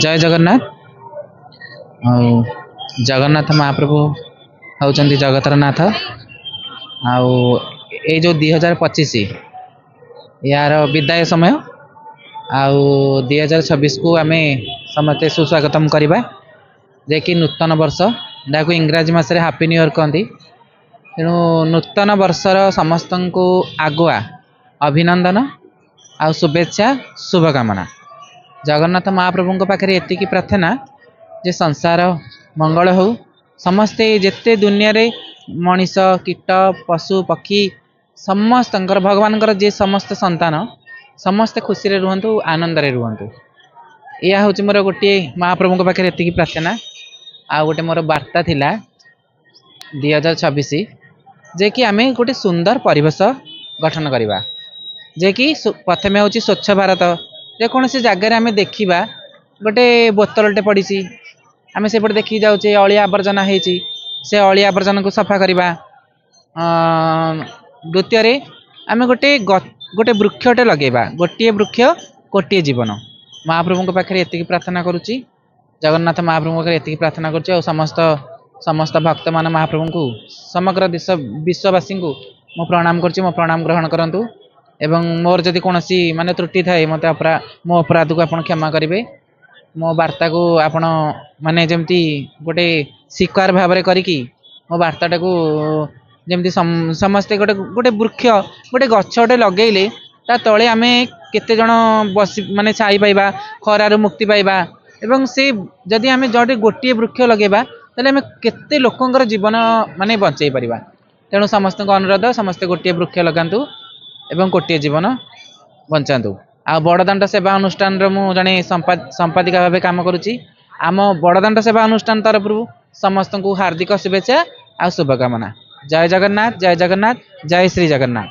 जय जगन्नाथ। ଆଉ ଜଗନ୍ନାଥ ମହାପ୍ରଭୁ ହେଉଛନ୍ତି ଜଗତର ନାଥ। ଆଉ ଏଇ ଯେଉଁ 2025 ୟାର ବିଦାୟ ସମୟ, ଆଉ 2026କୁ ଆମେ ସମସ୍ତେ ସୁସ୍ୱାଗତମ କରିବା, ଯେ କି ନୂତନ ବର୍ଷ, ଯାହାକୁ ଇଂରାଜୀ ମାସରେ ହାପି ନ୍ୟୁ ଇୟର କହନ୍ତି। ତେଣୁ ନୂତନ ବର୍ଷର ସମସ୍ତଙ୍କୁ ଆଗୁଆ ଅଭିନନ୍ଦନ ଆଉ शुभेच्छा शुभकामना। जगन्नाथ महाप्रभु पाखे एतिकी प्रार्थना जे संसार मंगल हो, समस्ते जेते दुनिया रे मनीष कीट पशु पक्षी समस्त भगवान जे समस्त संतान समस्ते खुशी रे रुहंतु, आनंद रे रुहंतु। या हूँ मोर गोटे महाप्रभु पाखे एतिकी प्रार्थना। आ गोटे मोर वार्ता थिला 2026 जे कि आमे गोटे सुंदर परिवेश गठन करिबा, जे कि प्रथम हूँ स्वच्छ भारत। जेकोसी जगार आम देखा गोटे बोतलटे पड़ी, आम सेपटे देखी जाऊे अलिया आवर्जना होती, से अलिया आवर्जना को सफा करवा। द्वितीय आम गोटे गोटे वृक्षटे लगेगा, गोटे वृक्ष गोटे जीवन। महाप्रभु पाखे एतिकी प्रार्थना करुच्ची, जगन्नाथ महाप्रभु पाखे एतिकी प्रार्थना करुच्ची। समस्त समस्त भक्त मान महाप्रभु को समग्र देश विश्ववासी को मु प्रणाम करुच्ची, मो प्रणाम ग्रहण करंतु। एवं मोर जदि कौन माने त्रुटि थाए मत मो अपराध को आप क्षमा करेंगे। मो वार्ता को आपण माने जमती गोटे स्वीकार भाव में करी मो वार्ताटा को जमती समस्ते गोटे गोटे वृक्ष गोटे गछटे लगेले ता तले आम केते जण बसी माने छाई पाइबा, खरार मुक्ति पाइबा। एवं से जदि आम जो गोटे वृक्ष लगेबा ताले आम केते लोकंकर जीवन माने बंचाई परिबा। तेणु समस्त अनुरोध, समस्ते गोटे वृक्ष लगातु एवं गोटे जीवन बंचातु। आ बड़दाण्ड सेवा अनुष्ठान मु जड़े संपादिका भाव काम करुच्ची। आम बड़दाण्ड सेवा अनुष्ठान तरफ समस्त को हार्दिक शुभेच्छा आ शुभकामना। जय जगन्नाथ, जय जगन्नाथ, जय श्री जगन्नाथ।